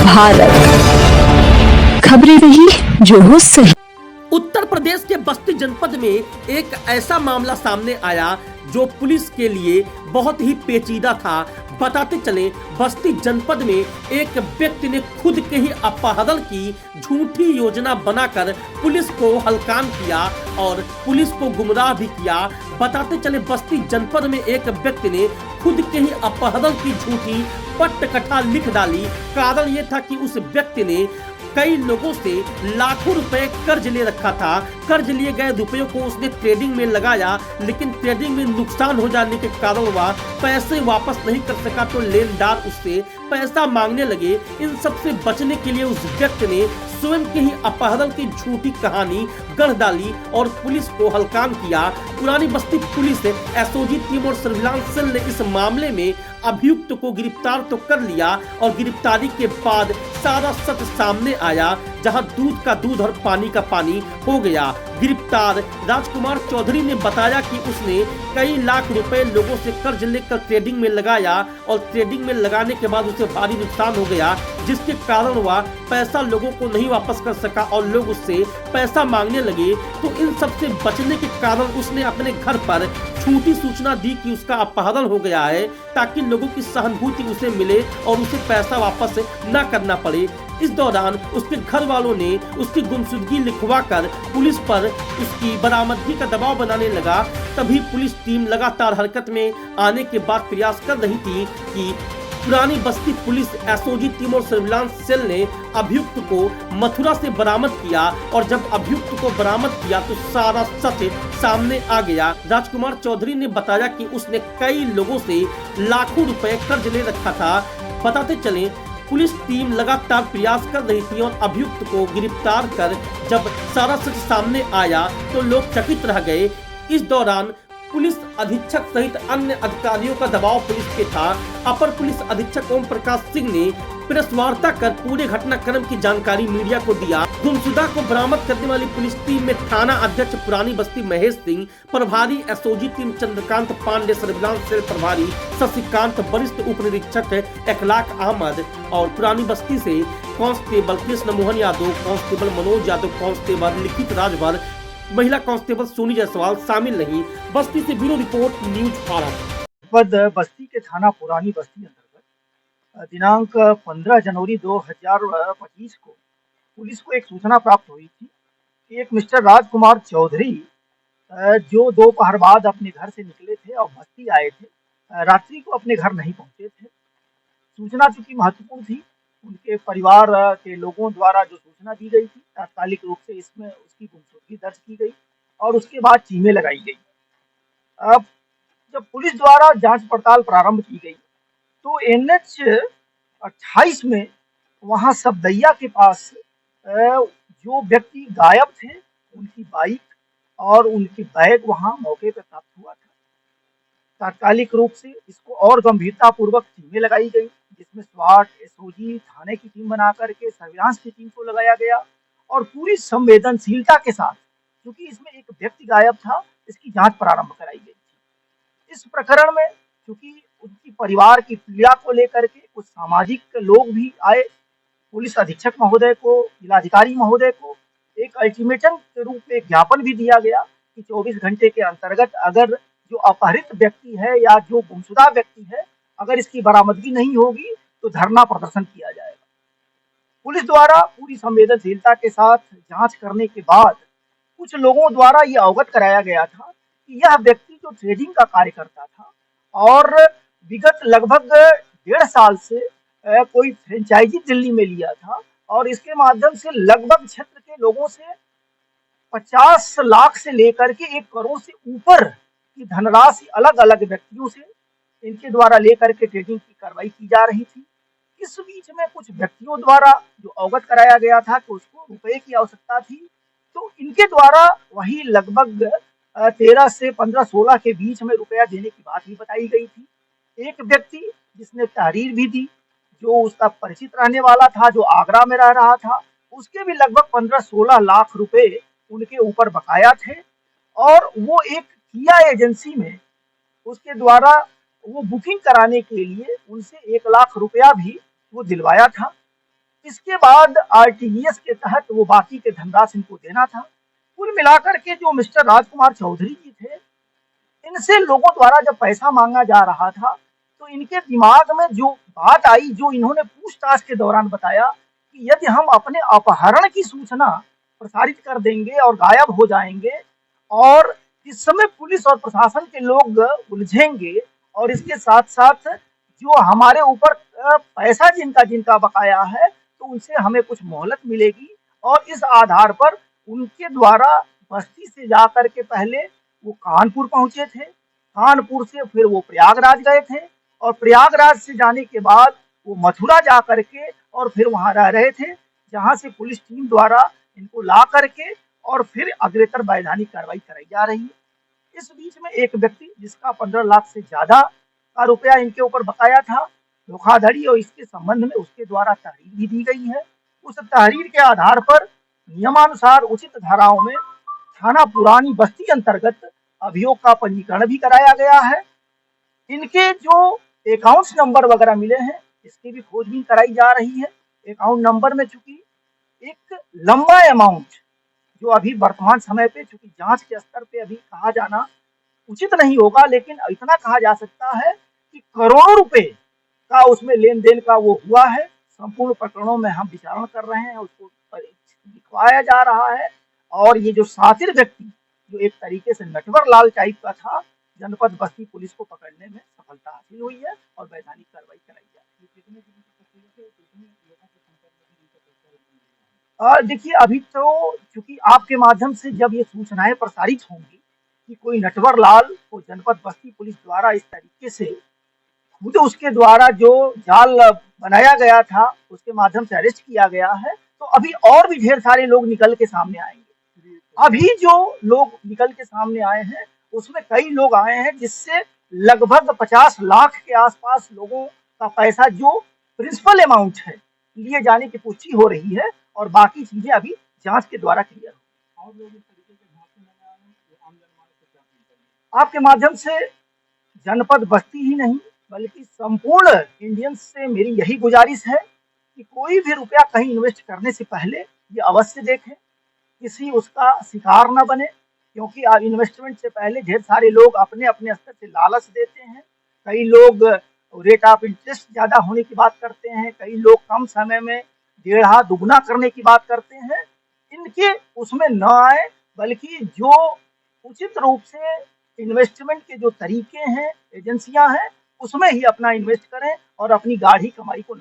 भारत खबरें रही जो हो सही। उत्तर प्रदेश के बस्ती जनपद में एक ऐसा मामला सामने आया जो पुलिस के लिए बहुत ही पेचीदा था। बताते चले, बस्ती जनपद में एक व्यक्ति ने खुद के ही अपहरण की झूठी योजना बनाकर पुलिस को हलकान किया और पुलिस को गुमराह भी किया। बताते चले, बस्ती जनपद में एक व्यक्ति ने खुद के ही अपहरण की झूठी पट्टकथा लिख डाली। कारण यह था कि उस व्यक्ति ने कई लोगों से लाखों रुपए कर्ज ले रखा था। कर्ज लिए गए रुपयों को उसने ट्रेडिंग में लगाया, लेकिन ट्रेडिंग में नुकसान हो जाने के कारण वह पैसे वापस नहीं कर सका, तो लेनदार उससे पैसा मांगने लगे। इन सब से बचने के लिए उस व्यक्ति ने स्वयं के ही अपहरण की झूठी कहानी गढ़ डाली और पुलिस को हलकान किया। पुरानी बस्ती पुलिस एसओजी टीम और सर्विलांस सेल ने इस मामले में अभियुक्त को गिरफ्तार तो कर लिया और गिरफ्तारी के बाद सारा सच सामने आया, जहां दूध का दूध और पानी का पानी हो गया। गिरफ्तार राजकुमार चौधरी ने बताया कि उसने कई लाख रुपए लोगों से कर्ज लेकर ट्रेडिंग में लगाया और ट्रेडिंग में लगाने के बाद उसे भारी नुकसान हो गया, जिसके कारण वह पैसा लोगों को नहीं वापस कर सका और लोग उससे पैसा मांगने लगे। तो इन सब से बचने के कारण उसने अपने घर पर झूठी सूचना दी कि उसका अपहरण हो गया है, ताकि लोगों की सहानुभूति उसे मिले और उसे पैसा वापस न करना पड़े। इस दौरान उसके घर वालों ने उसकी गुमशुदगी लिखवाकर पुलिस पर उसकी बरामदगी का दबाव बनाने लगा। तभी पुलिस टीम लगातार हरकत में आने के बाद प्रयास कर रही थी कि पुरानी बस्ती पुलिस एसओजी टीम और सर्विलांस सेल ने अभियुक्त को मथुरा से बरामद किया और जब अभियुक्त को बरामद किया तो सारा सच सामने आ गया। राजकुमार चौधरी ने बताया कि उसने कई लोगों से लाखों रुपए कर्ज ले रखा था। बताते चले, पुलिस टीम लगातार प्रयास कर रही थी और अभियुक्त को गिरफ्तार कर जब सारा सच सामने आया तो लोग चकित रह गए। इस दौरान पुलिस अधीक्षक सहित अन्य अधिकारियों का दबाव पुलिस पे था। अपर पुलिस अधीक्षक ओम प्रकाश सिंह ने प्रेस वार्ता कर पूरे घटनाक्रम की जानकारी मीडिया को दिया। गुमशुदा को बरामद करने वाली पुलिस टीम में थाना अध्यक्ष पुरानी बस्ती महेश सिंह, प्रभारी SOG team Chandrakant Pandey, surveillance cell प्रभारी शशिकांत, वरिष्ठ उप निरीक्षक अखलाक अहमद और पुरानी बस्ती से constable Krishna Mohan Yadav, constable Manoj Yadav, constable लिखित राजभर, महिला कांस्टेबल सोनी जायसवाल शामिल रही। बस्ती से ब्यूरो रिपोर्ट, न्यूज भारत। बस्ती के थाना पुरानी बस्ती अंतर्गत दिनांक 15 जनवरी 2025 को पुलिस को एक सूचना प्राप्त हुई थी कि एक मिस्टर राजकुमार चौधरी जो दोपहर बाद अपने घर से निकले थे और बस्ती आए थे, रात्रि को अपने घर नहीं पहुंचे थे। सूचना चूंकि महत्वपूर्ण थी, उनके परिवार के लोगों द्वारा जो सूचना दी गई थी, तात्कालिक रूप से इसमें उसकी गुमशुदगी दर्ज की गई और उसके बाद टीमें लगाई गई। अब जब पुलिस द्वारा जांच पड़ताल प्रारंभ की गई तो NH 28 में वहां सबदैया के पास जो व्यक्ति गायब थे, उनकी बाइक और उनकी बैग वहां मौके पर प्राप्त हुआ था। तात्कालिक रूप से इसको और गंभीरता पूर्वक टीमें लगाई गई, जिसमें स्वाट, एसओजी, थाने की टीम बना करके सर्विलांस की टीम को लगाया गया और पूरी संवेदनशीलता के साथ, क्योंकि इसमें एक व्यक्ति गायब था, इसकी जांच प्रारंभ कराई गई थी। इस प्रकरण में क्योंकि उनकी परिवार की पीड़ा को लेकर के कुछ सामाजिक लोग भी आए, पुलिस अधीक्षक महोदय को, जिलाधिकारी महोदय को एक अल्टीमेटम के रूप में ज्ञापन भी दिया गया कि 24 घंटे के अंतर्गत अगर जो अपहरित व्यक्ति है या जो गुमशुदा व्यक्ति है, अगर इसकी बरामदगी नहीं होगी तो धरना प्रदर्शन किया जाएगा। पुलिस द्वारा पूरी संवेदनशीलता के साथ जांच करने के बाद कुछ लोगों द्वारा ये अवगत कराया गया था कि यह व्यक्ति जो ट्रेडिंग का कार्य करता था और विगत लगभग 1.5 साल से कोई फ्रेंचाइजी दिल्ली में लिया था और इसके माध्यम से लगभग क्षेत्र के लोगों से 50 लाख से लेकर के 1 करोड़ से ऊपर की धनराशि अलग अलग व्यक्तियों से इनके द्वारा लेकर के ट्रेडिंग की कार्रवाई की जा रही थी। इस बीच में कुछ व्यक्तियों द्वारा जो अवगत कराया गया था कि उसको रुपए की आवश्यकता थी, तो इनके द्वारा वही लगभग 13 से 15-16 के बीच में रुपया देने की बात भी बताई गई थी। एक व्यक्ति जिसने तहरीर भी दी, जो उसका परिचित रहने वाला था, जो आगरा में रह रहा था, उसके भी लगभग 15-16 लाख रुपए उनके ऊपर बकाया थे और वो एक किया एजेंसी में उसके द्वारा वो बुकिंग कराने के लिए उनसे 1 लाख रुपया भी वो दिलवाया था। इसके बाद आरटीजीएस के तहत वो बाकी के धनराशि इनको देना था। कुल मिलाकर के जो मिस्टर राजकुमार चौधरी जी थे, इनसे लोगों द्वारा जब पैसा मांगा जा रहा था तो इनके दिमाग में जो बात आई, जो इन्होंने पूछताछ के दौरान बताया कि यदि हम अपने अपहरण की सूचना प्रसारित कर देंगे और गायब हो जाएंगे और इस समय पुलिस और प्रशासन के लोग उलझेंगे और इसके साथ साथ जो हमारे ऊपर पैसा जिनका जिनका बकाया है तो उनसे हमें कुछ मोहलत मिलेगी। और इस आधार पर उनके द्वारा बस्ती से जाकर के पहले वो कानपुर पहुंचे थे, कानपुर से फिर वो प्रयागराज गए थे और प्रयागराज से जाने के बाद वो मथुरा जा करके और फिर वहां रह रहे थे, जहां से पुलिस टीम द्वारा इनको ला करके और फिर अग्रेतर वैधानिक कार्रवाई कराई जा रही है। इस बीच में एक व्यक्ति जिसका 15 लाख से ज्यादा का रुपया इनके ऊपर बकाया था, धोखाधड़ी और इसके संबंध में उसके द्वारा तहरीर भी दी गई है। उस तहरीर के आधार पर नियमानुसार उचित धाराओं में थाना पुरानी बस्ती अंतर्गत अभियोग का पंजीकरण भी कराया गया है। इनके जो अकाउंट्स नंबर वगैरह मिले हैं, इसकी भी खोजबीन कराई जा रही है। अकाउंट नंबर में चूंकि एक लंबा अमाउंट जो अभी वर्तमान समय पे चूंकि जांच के स्तर पे अभी कहा जाना उचित नहीं होगा, लेकिन इतना कहा जा सकता है कि करोड़ों रुपए का उसमें लेन देन का वो हुआ है। संपूर्ण प्रकरणों में हम विचारण कर रहे हैं, उसको दिखवाया जा रहा है। और ये जो सातिर व्यक्ति जो एक तरीके से नटवर लाल टाइप का था, जनपद बस्ती पुलिस को पकड़ने में सफलता हासिल हुई है और वैधानिक कार्रवाई कराई जा रही है। देखिए, अभी तो चूंकि आपके माध्यम से जब ये सूचनाएं प्रसारित होंगी कि कोई नटवर लाल को जनपद बस्ती पुलिस द्वारा इस तरीके से खुद उसके द्वारा जो जाल बनाया गया था उसके माध्यम से अरेस्ट किया गया है, तो अभी और भी ढेर सारे लोग निकल के सामने आएंगे। अभी जो लोग निकल के सामने आए हैं उसमें कई लोग आए हैं जिससे लगभग 50 लाख के आसपास लोगों का पैसा जो प्रिंसिपल अमाउंट है लिए जाने की पुष्टि हो रही है और बाकी चीजें अभी जांच के द्वारा क्लियर हो। आपके माध्यम से जनपद बस्ती ही नहीं बल्कि संपूर्ण इंडियंस से मेरी यही गुजारिश है कि कोई भी रुपया कहीं इन्वेस्ट करने से पहले ये अवश्य देखें, किसी उसका शिकार न बने, क्योंकि इन्वेस्टमेंट से पहले ढेर सारे लोग अपने अपने स्तर से लालच देते हैं। कई लोग रेट ऑफ इंटरेस्ट ज्यादा होने की बात करते हैं, कई लोग कम समय में डेढ़ा दुगना करने की बात करते हैं। इनके उसमें न आए, बल्कि जो उचित रूप से इन्वेस्टमेंट के जो तरीके हैं, एजेंसियां हैं, उसमें ही अपना इन्वेस्ट करें और अपनी गाढ़ी कमाई को न